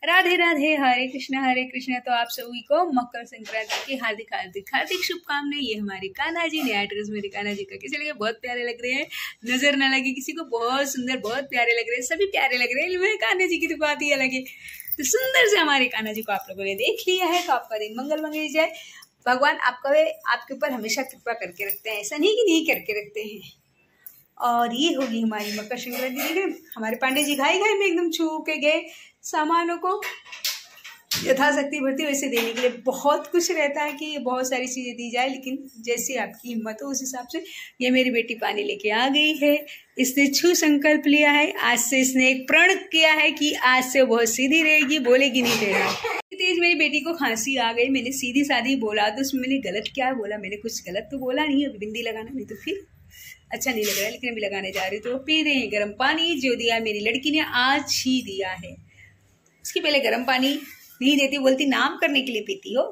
राधे राधे, हरे कृष्णा। तो आप सभी को मकर संक्रांति की हार्दिक हार्दिक हार्दिक शुभकामनाएं। ये हमारे कान्हा जी, नया ड्रेस मेरे कान्हा जी का कैसे लगे? बहुत प्यारे लग रहे हैं, नजर ना लगे किसी को, बहुत सुंदर, बहुत प्यारे लग रहे हैं, सभी प्यारे लग रहे हैं। मेरे कान्हा जी की तो बात ही अलग है। तो सुंदर से हमारे कान्हा जी को आप लोगों ने देख लिया है, तो आपका दिन मंगल मंगल जाए। भगवान आपके ऊपर हमेशा कृपा करके रखते हैं, ऐसा नहीं कि नहीं करके रखते हैं। और ये होगी हमारी मकर संक्रांति। देखिए हमारे पांडे जी घाई घाई में एकदम छू के गए, सामानों को यथाशक्ति भरती वैसे देने के लिए। बहुत कुछ रहता है कि बहुत सारी चीज़ें दी जाए, लेकिन जैसी आपकी हिम्मत हो उस हिसाब से। ये मेरी बेटी पानी लेके आ गई है, इसने छू संकल्प लिया है, आज से इसने एक प्रण किया है कि आज से बहुत सीधी रहेगी, बोलेगी नहीं तेरा। तेज मेरी बेटी को खांसी आ गई, मैंने सीधी सादी बोला तो उसमें मैंने गलत क्या बोला? मैंने कुछ गलत तो बोला नहीं। अभी बिंदी लगाना नहीं तो फिर अच्छा नहीं लग रहा है, लेकिन अभी लगाने जा रही। तो पी रहे हैं गर्म पानी, जो दिया मेरी लड़की ने आज ही दिया है। उसकी पहले गर्म पानी नहीं देती, बोलती नाम करने के लिए पीती हो।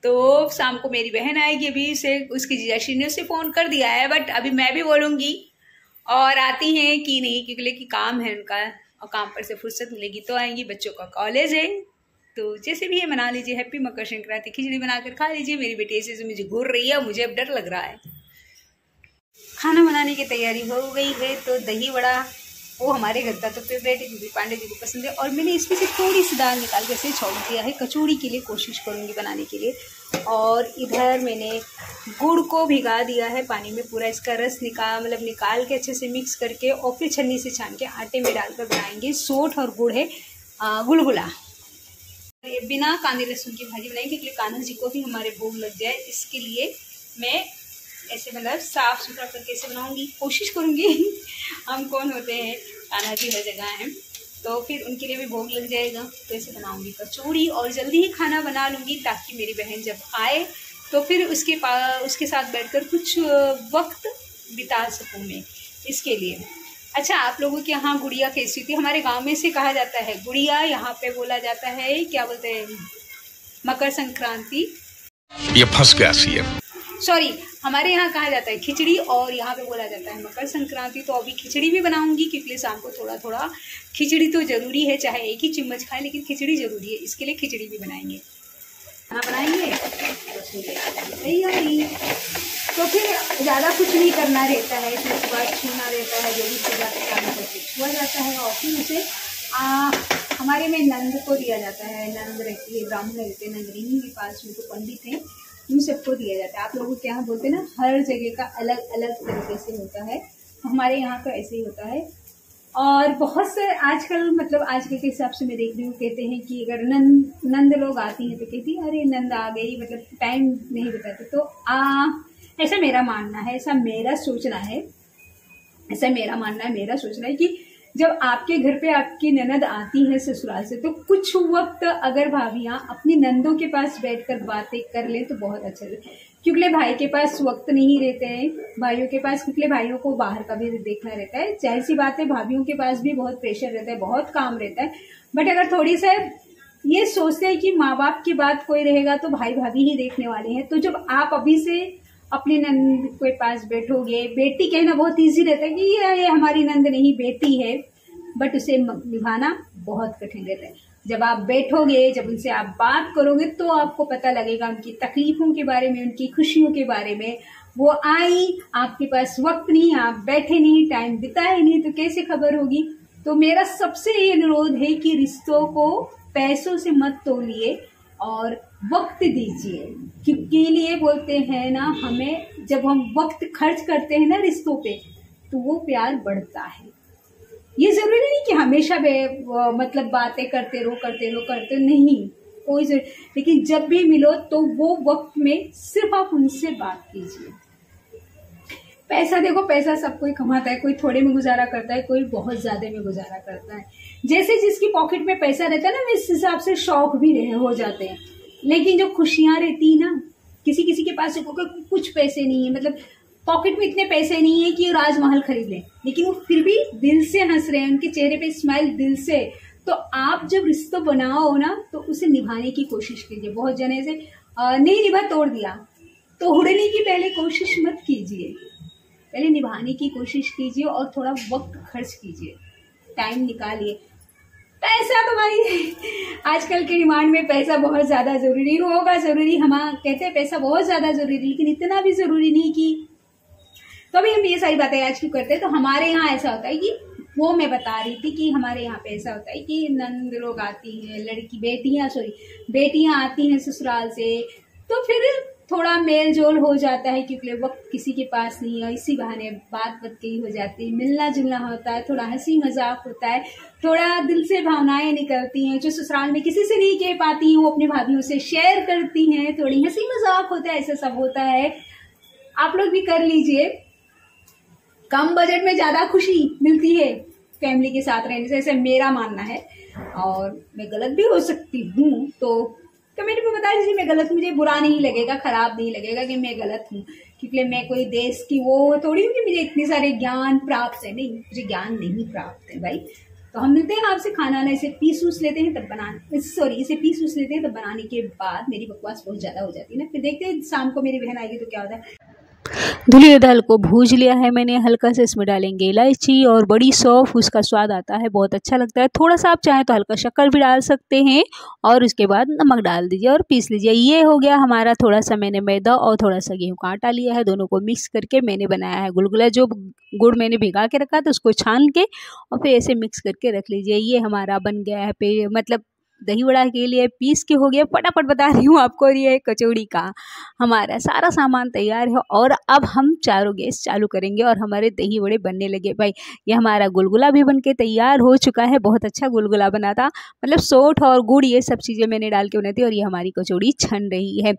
तो शाम को मेरी बहन आएगी, अभी से उसकी जीजाश्री ने उसे फोन कर दिया है, बट अभी मैं भी बोलूंगी और आती हैं कि नहीं, क्योंकि काम है उनका और काम पर से फुर्सत मिलेगी तो आएंगी। बच्चों का कॉलेज है, तो जैसे भी है मना लीजिए। हैप्पी मकर संक्रांति। खिचड़ी बनाकर खा लीजिए। मेरी बेटी ऐसे से मुझे घूर रही है, मुझे अब डर लग रहा है। खाना बनाने की तैयारी हो गई है। तो दही वड़ा वो हमारे घर का तो फेवरेट है, क्योंकि पांडे जी को पसंद है। और मैंने इसमें से थोड़ी सी दाल निकाल के ऐसे छोड़ दिया है, कचौड़ी के लिए कोशिश करूँगी बनाने के लिए। और इधर मैंने गुड़ को भिगा दिया है पानी में, पूरा इसका रस निकाल के अच्छे से मिक्स करके और फिर छन्नी से छान के आटे में डालकर बनाएंगे। सोठ और गुड़ है गुलगुला। बिना कांदे लहसुन की भाजी बनाएंगे, क्योंकि कान्हा जी को भी हमारे भोग लग जाए, इसके लिए मैं ऐसे साफ सुथरा करके ऐसे बनाऊंगी, कोशिश करूंगी। हम कौन होते हैं, कान्हा जी हर जगह हैं, तो फिर उनके लिए भी भोग लग जाएगा। तो ऐसे बनाऊंगी कचौड़ी और जल्दी ही खाना बना लूंगी, ताकि मेरी बहन जब आए तो फिर उसके साथ बैठकर कुछ वक्त बिता सकूं मैं, इसके लिए। अच्छा, आप लोगों के यहाँ गुड़िया कैसी होती है? हमारे गाँव में से कहा जाता है गुड़िया, यहाँ पे बोला जाता है क्या बोलते हैं, मकर संक्रांति। ये फंस गया सीएम। सॉरी, हमारे यहाँ कहा जाता है खिचड़ी और यहाँ पे बोला जाता है मकर संक्रांति। तो अभी खिचड़ी भी बनाऊंगी, क्योंकि शाम को थोड़ा थोड़ा खिचड़ी तो जरूरी है, चाहे एक ही चम्मच खाए लेकिन खिचड़ी जरूरी है, इसके लिए खिचड़ी भी बनाएंगे। खाना बनाएंगे तैयारी। तो फिर ज़्यादा कुछ नहीं करना रहता है, इसमें सुबह छूना रहता है, जो भी सुबह काम करके छुआ जाता है। और फिर उसे हमारे में नंद को दिया जाता है, नंद रहती है, ब्राह्मण रहते हैं, नंदनी के पास में तो पंडित हैं, उन सबको दिया जाता है। आप लोगों के यहाँ बोलते हैं ना, हर जगह का अलग अलग तरीके से होता है, हमारे यहाँ तो ऐसे ही होता है। और बहुत से आजकल के हिसाब से मैं देख रही हूँ, कहते हैं कि अगर नंद लोग आती हैं तो कहती है अरे नंद आ गई, मतलब टाइम नहीं बताते। तो ऐसा मेरा मानना है, ऐसा मेरा सोचना है कि जब आपके घर पे आपकी ननद आती है ससुराल से, तो कुछ वक्त अगर भाभियां अपनी नंदों के पास बैठकर बातें कर लें तो बहुत अच्छा लगता है। क्योंकि भाई के पास वक्त नहीं रहते हैं, भाइयों के पास, क्योंकि भाइयों को बाहर का भी देखना रहता है। जाहिर सी बात है, भाभियों के पास भी बहुत प्रेशर रहता है, बहुत काम रहता है। बट अगर थोड़ी सा ये सोचते हैं कि माँ बाप की बात कोई रहेगा तो भाई भाभी ही देखने वाले हैं, तो जब आप अभी से अपनी नंद के पास बैठोगे, बेटी कहना बहुत ईजी रहता है कि ये हमारी नंद नहीं बेटी है, बट उसे निभाना बहुत कठिन रहता है। जब आप बैठोगे, जब उनसे आप बात करोगे, तो आपको पता लगेगा उनकी तकलीफों के बारे में, उनकी खुशियों के बारे में। वो आई, आपके पास वक्त नहीं, आप बैठे नहीं, टाइम बिताए नहीं, तो कैसे खबर होगी? तो मेरा सबसे ये अनुरोध है कि रिश्तों को पैसों से मत तोलिए और वक्त दीजिए। क्योंकि लिए बोलते हैं ना, हमें जब हम वक्त खर्च करते हैं ना रिश्तों पे, तो वो प्यार बढ़ता है। ये जरूरी नहीं कि हमेशा बातें करते रहो नहीं, कोई जरूरी, लेकिन जब भी मिलो तो वो वक्त में सिर्फ आप उनसे बात कीजिए। पैसा देखो, पैसा सब कोई कमाता है, कोई थोड़े में गुजारा करता है, कोई बहुत ज्यादा में गुजारा करता है। जैसे जिसकी पॉकेट में पैसा रहता है ना, इस हिसाब से शौक भी हो जाते हैं। लेकिन जो खुशियां रहती है ना, किसी किसी के पास कुछ पैसे नहीं है, मतलब पॉकेट में इतने पैसे नहीं है कि राजमहल खरीद लें, लेकिन वो फिर भी दिल से हंस रहे हैं, उनके चेहरे पे स्माइल दिल से। तो आप जब रिश्ता बनाओ ना, तो उसे निभाने की कोशिश कीजिए। बहुत जने से नहीं निभा, तोड़ दिया, तो उड़ने की पहले कोशिश मत कीजिए, पहले निभाने की कोशिश कीजिए और थोड़ा वक्त खर्च कीजिए, टाइम निकालिए। पैसा तो भाई आजकल की डिमांड में पैसा बहुत ज्यादा जरूरी होगा, जरूरी हम कहते हैं पैसा बहुत ज्यादा जरूरी, लेकिन इतना भी जरूरी नहीं कि, तो अभी हम ये सारी बातें आज क्यों करते हैं। तो हमारे यहाँ ऐसा होता है कि वो मैं बता रही थी कि हमारे यहाँ पे ऐसा होता है कि नंद लोग आती हैं, लड़की बेटियां आती हैं ससुराल से, तो फिर थोड़ा मेल जोल हो जाता है क्योंकि वक्त किसी के पास नहीं है, इसी बहाने बात बतकही हो जाती है, मिलना जुलना होता है, थोड़ा हंसी मजाक होता है, थोड़ा दिल से भावनाएं निकलती हैं जो ससुराल में किसी से नहीं कह पाती हैं, वो अपने भाभीयों से शेयर करती हैं, थोड़ी हंसी मजाक होता है, ऐसा सब होता है। आप लोग भी कर लीजिए, कम बजट में ज्यादा खुशी मिलती है फैमिली के साथ रहने से, ऐसे मेरा मानना है। और मैं गलत भी हो सकती हूँ, तो कमेंट में बता दीजिए मैं गलत, मुझे बुरा नहीं लगेगा, खराब नहीं लगेगा कि मैं गलत हूँ, क्योंकि मैं कोई देश की वो थोड़ी हूँ कि मुझे इतने सारे ज्ञान प्राप्त है, नहीं, मुझे ज्ञान नहीं प्राप्त है भाई। तो हम मिलते हैं आपसे, खाना ना इसे पीस उस लेते हैं तब बनाने, इसे पीस उस लेते हैं तब बनाने के बाद मेरी बकवास बहुत ज्यादा हो जाती है ना, फिर देखते हैं शाम को मेरी बहन आएगी तो क्या होता है। धुली हुई दाल को भूज लिया है मैंने, हल्का से इसमें डालेंगे इलायची और बड़ी सौंफ, उसका स्वाद आता है, बहुत अच्छा लगता है। थोड़ा सा आप चाहें तो हल्का शक्कर भी डाल सकते हैं और उसके बाद नमक डाल दीजिए और पीस लीजिए। ये हो गया हमारा, थोड़ा सा मैंने मैदा और थोड़ा सा गेहूं का आटा लिया है, दोनों को मिक्स करके मैंने बनाया है गुलगुला। जो गुड़ मैंने भिगा के रखा था उसको छान के और फिर ऐसे मिक्स करके रख लीजिए। ये हमारा बन गया है, मतलब दही वड़ा के लिए पीस के हो गया, फटाफट बता रही हूँ आपको। और ये कचौड़ी का हमारा सारा सामान तैयार है और अब हम चारों गैस चालू करेंगे और हमारे दही वड़े बनने लगे भाई। ये हमारा गुलगुला भी बनके तैयार हो चुका है, बहुत अच्छा गुलगुला बना था, मतलब सोंठ और गुड़ ये सब चीज़ें मैंने डाल के बनाई थी। और ये हमारी कचौड़ी छन रही है।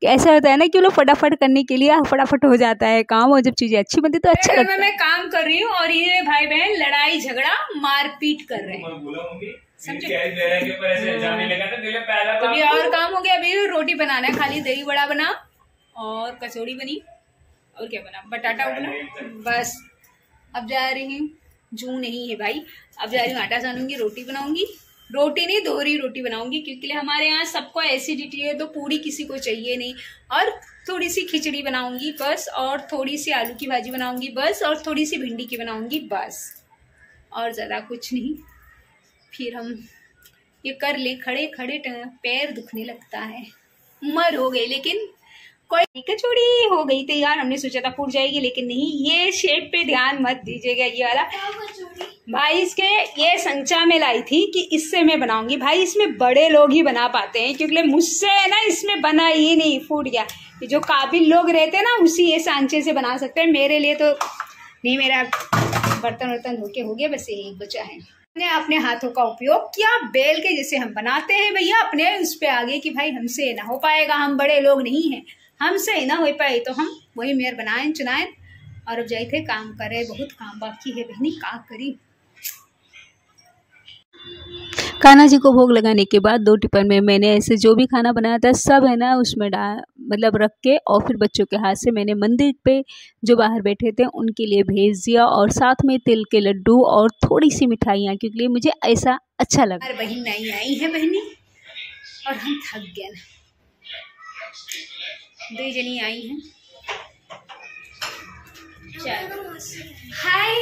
ऐसा होता है ना कि लोग फटाफट करने के लिए फटाफट हो जाता है काम, और जब चीजें अच्छी बनती तो अच्छा लगता है। मैं काम कर रही हूँ और ये भाई बहन लड़ाई झगड़ा मारपीट कर रहे हैं, समझे। अभी और काम हो गया, अभी रोटी बनाना है, खाली दही बड़ा बना और कचौड़ी बनी और क्या बना, बटाटा बना, बस। अब जा रही हूँ, जू नहीं है भाई, अब जा रही हूँ आटा सानूंगी, रोटी बनाऊंगी, रोटी नहीं दोहरी रोटी बनाऊंगी क्योंकि हमारे यहाँ सबको एसिडिटी है, तो पूरी किसी को चाहिए नहीं। और थोड़ी सी खिचड़ी बनाऊंगी बस, और थोड़ी सी आलू की भाजी बनाऊंगी बस, और थोड़ी सी भिंडी की बनाऊंगी बस, और ज़्यादा कुछ नहीं। फिर हम ये कर ले, खड़े खड़े पैर दुखने लगता है, उम्र हो गई, लेकिन कोई कचौड़ी हो गई तैयार। हमने सोचा था फूट जाएगी, लेकिन नहीं। ये शेप पे ध्यान मत दीजिएगा, ये वाला भाई इसके ये संचा में लाई थी कि इससे मैं बनाऊंगी भाई, इसमें बड़े लोग ही बना पाते हैं क्योंकि मुझसे है ना इसमें बना ही नहीं, फूट गया। जो काबिल लोग रहते हैं ना उसी ये सांचे से बना सकते हैं, मेरे लिए तो नहीं। मेरा बर्तन वर्तन धोके हो गया, बस यही बचा है। मैंने अपने हाथों का उपयोग किया, बेल के जैसे हम बनाते हैं भैया अपने उस पे आगे कि भाई हमसे ना हो पाएगा, हम बड़े लोग नहीं हैं, हमसे ना हो पाए तो हम वही मेयर बनाए चुनाए। और अब जाए थे काम करे, बहुत काम बाकी है बहनी, का करी। कान्हा जी को भोग लगाने के बाद 2 टिफिन में मैंने ऐसे जो भी खाना बनाया था सब है ना उसमें मतलब रख के, और फिर बच्चों के हाथ से मैंने मंदिर पे जो बाहर बैठे थे उनके लिए भेज दिया, और साथ में तिल के लड्डू और थोड़ी सी मिठाइयाँ, क्योंकि मुझे ऐसा अच्छा लगा। अरे बहन नहीं आई है बहनी, और हम थक गए ना, 2 जनी आई हैं। हाय,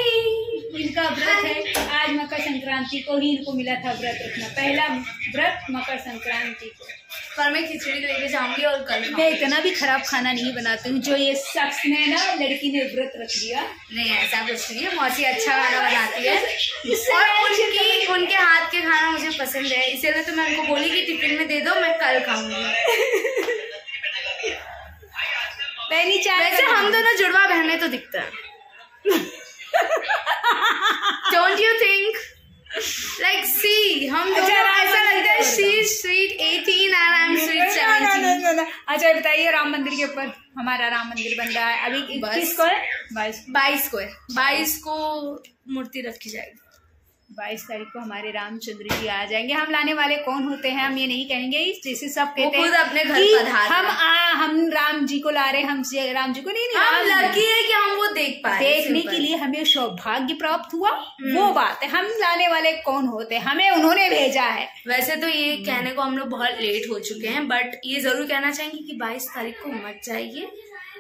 इनका व्रत है आज, मकर संक्रांति को ही इनको मिला था व्रत रखना, पहला व्रत मकर संक्रांति को। पर मैं खिचड़ी लेके जाऊंगी और कल मैं इतना भी खराब खाना नहीं बनाती हूँ जो ये शख्स ने ना लड़की ने व्रत रख दिया। नहीं ऐसा कुछ नहीं है, मौसी अच्छा खाना बनाती है और उनके हाथ के खाना मुझे पसंद है, इसीलिए तो मैं उनको बोली कि टिफिन में दे दो, मैं कल खाऊंगी। वैसे हम दोनों जुड़वा बहने तो दिखते हैं। Don't you think? Like see, हम दोनों ऐसा लगता है she is sweet 18 and I am sweet 17। अच्छा बताइए, राम मंदिर के ऊपर हमारा राम मंदिर बन रहा है अभी, किसको है? 22 को है, 22 को मूर्ति रखी जाएगी। 22 तारीख को हमारे रामचंद्र जी आ जाएंगे। हम लाने वाले कौन होते हैं हम ये नहीं कहेंगे, जैसे सब कहते हैं अपने घर पधार, हम राम जी को ला रहे, हम राम जी को नहीं, हम लकी है कि हम वो देख पाए, देखने के लिए हमें सौभाग्य प्राप्त हुआ, वो बात है। हम लाने वाले कौन होते हैं, हमें उन्होंने भेजा है। वैसे तो ये कहने को हम लोग बहुत लेट हो चुके हैं, बट ये जरूर कहना चाहेंगे कि 22 तारीख को मत जाइए,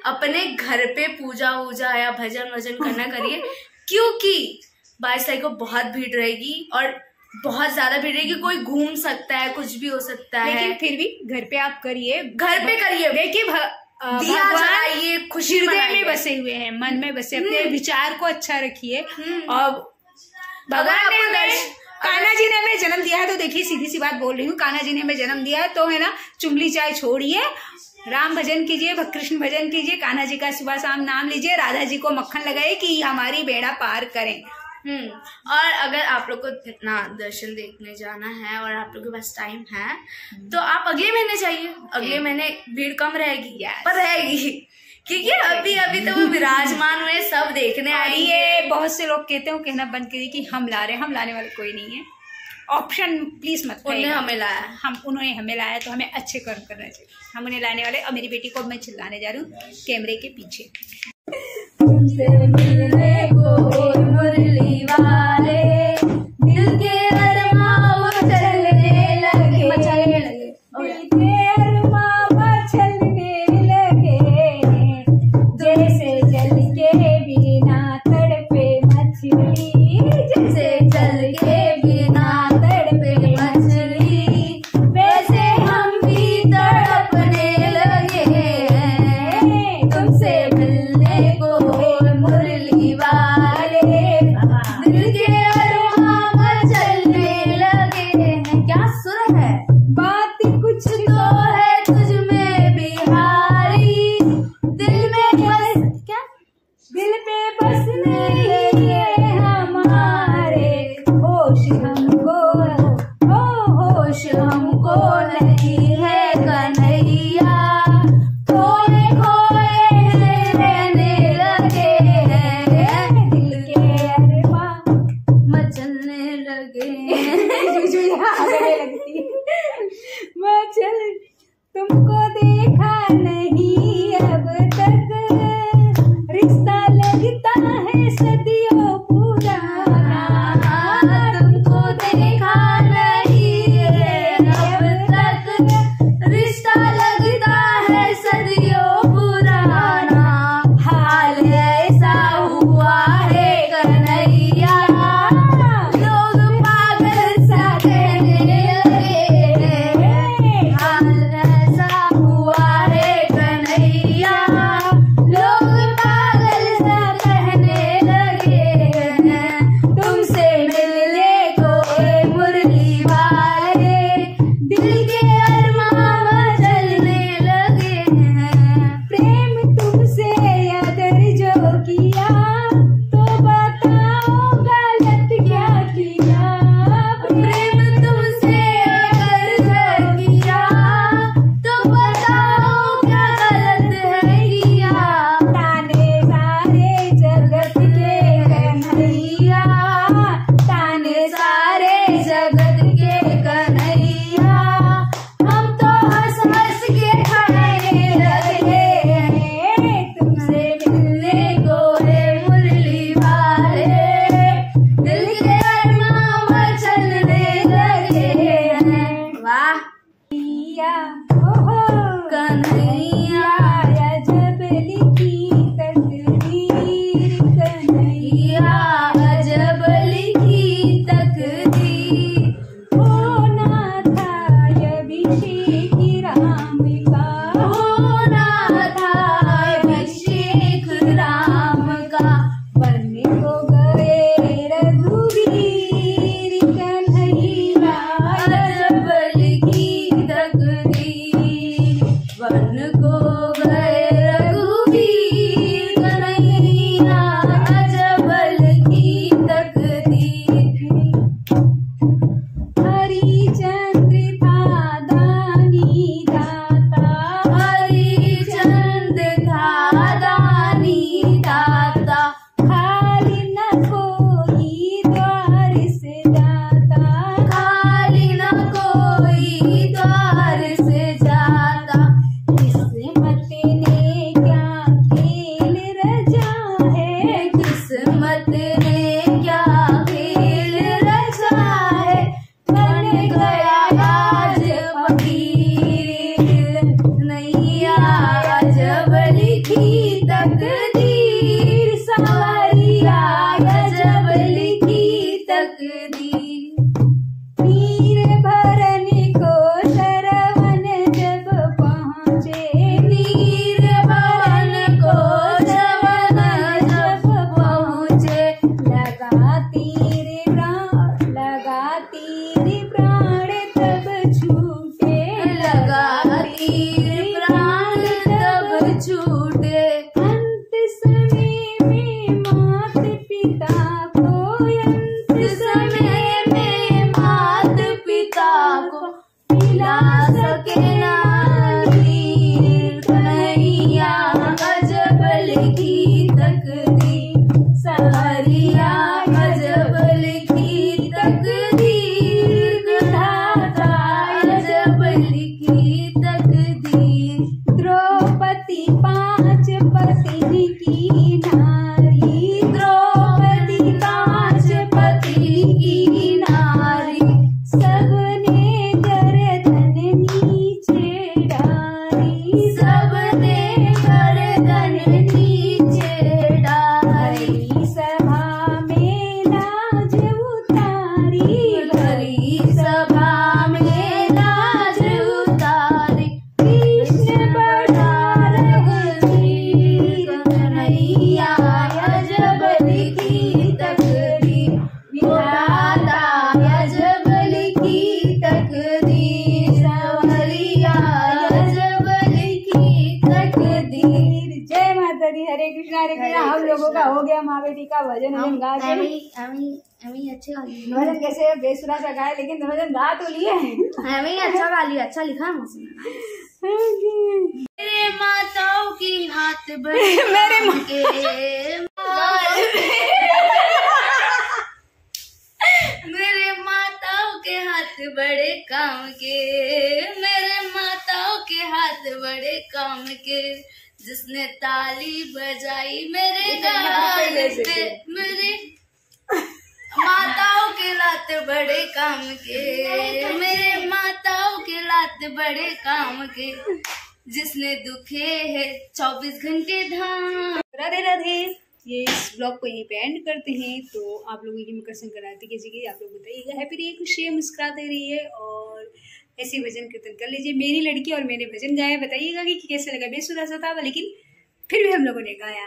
अपने घर पे पूजा वूजा या भजन वजन करना करिए, क्योंकि 22 तारीख को बहुत भीड़ रहेगी और बहुत ज्यादा भीड़ रहेगी, कोई घूम सकता है, कुछ भी हो सकता है। लेकिन फिर भी घर पे आप करिए, घर पे करिए। देखिए दिया जलाइए, खुशी हृदय में बसे हुए हैं, मन में बसे, अपने विचार को अच्छा रखिए। और भगवान ने कान्हा जी ने हमें जन्म दिया है, तो देखिए सीधी सी बात बोल रही हूँ, कान्हा जी ने हमें जन्म दिया है तो है ना, चुंगली चाय छोड़िए, राम भजन कीजिए, कृष्ण भजन कीजिए, कान्हा जी का सुबह शाम नाम लीजिए, राधा जी को मक्खन लगाइए कि हमारी बेड़ा पार करें। और अगर आप लोग को इतना दर्शन देखने जाना है और आप लोग के पास टाइम है तो आप अगले महीने जाइए। अगले महीने भीड़ कम रहेगी, पर रहेगी, क्योंकि अभी तो वो विराजमान हुए, सब देखने आ रही है। बहुत से लोग कहते हो कहना बंद करिए कि हम ला रहे हैं, हम लाने वाले कोई नहीं है। ऑप्शन प्लीज मत उन्होंने हमें लाया, उन्होंने हमें लाया, तो हमें अच्छे कर्म करना चाहिए, हम उन्हें लाने वाले। और मेरी बेटी को मैं चिल्लाने जा रही हूँ कैमरे के पीछे। तुमसे मिलने को मुरली वाले, दिल के अरमां चलने लगे, मचलने लगे, जैसे जल के बिना तड़पे मछली, जैसे जल के बिना तड़पे मछली, वैसे हम भी तड़पने लगे हैं तुमसे मिलने को मुरली वाले, दिल के अरमां चलने लगे हैं। क्या सुर है, बात कुछ तो है तुझ में बिहारी, दिल में बस क्या, दिल पे बसने लगे हमारे, होश हमको, होश हमको नहीं है कन्हैया, खोए खोए रहने लगे हैं, दिल के अरमां मचलने लगे मचल, तुमको देखा नहीं अब तक, रिश्ता लगता है सदियों पुराना, तुमको देखा नहीं अब तक, रिश्ता लगता है सदियों पुराना, हाल ऐसा हुआ है कन्हैया, लोग पागल सा कहने लगे, हाल ऐसा हुआ है कन्हैया, लोग पागल सा कहने लगे, तुमसे मिलने को मुरली वाले, दिल के अरमां चलने लगे हैं। प्रेम तुमसे अगर जो किया तो बताओ गलत क्या किया, प्रेम तुमसे अगर जो किया तो बताओ क्या गलत है किया, ताने सारे जगत के कन्हैया, ताने सारे जगत के कन्हैया, हम तो हंस हंस के खाने लगे हैं तुमसे मिलने को मुरली वाले, दिल के अरमां चलने लगे हैं। वाह कन्हैया, अजब लिखी तकदीर, कन्हैया अजब लिखी तकदीर, होना था अभिषेक राम का, होना था अभिषेक राम का, बनने को गए रघुवीर, कन्हैया अजब लिखी तकदीर, बन को गए रघुवीर, कन्हैया अजब लिखी तकदीर, हरिचंद्र था दानी दाता, हरिचंद्र था दानी दाता, खाली न कोई द्वार से जाता, खाली न कोई का हो गया, माँ बेटी का भजन वजन गा के अच्छे गा लिए। भजन कैसे बेसुरा सा गाए, लेकिन भजन गा तो लिए। अच्छा गा लिया, अच्छा लिखा है मेरे माताओं की हाथ बड़े मेरे काम के, मेरे माताओं के हाथ बड़े काम के, मेरे माताओं के हाथ बड़े काम के, जिसने ताली बजाई मेरे गाने पे, मेरे माताओं के लात बड़े काम के, मेरे माताओं के लात बड़े काम के, जिसने दुखे है 24 घंटे धाम। राधे राधे। ये इस ब्लॉग को यहीं पे एंड करते हैं। तो आप लोगों की मकर संक्रांति कैसी गई आप लोग बताइएगा। हैप्पी रहिए, खुश रहिए, मुस्कुराते रहिए और ऐसे भजन कीर्तन कर लीजिए। मेरी लड़की और मैंने भजन गाया, बताइएगा कि कैसे लगा। बेसुरा सा था लेकिन फिर भी हम लोगों ने गाया।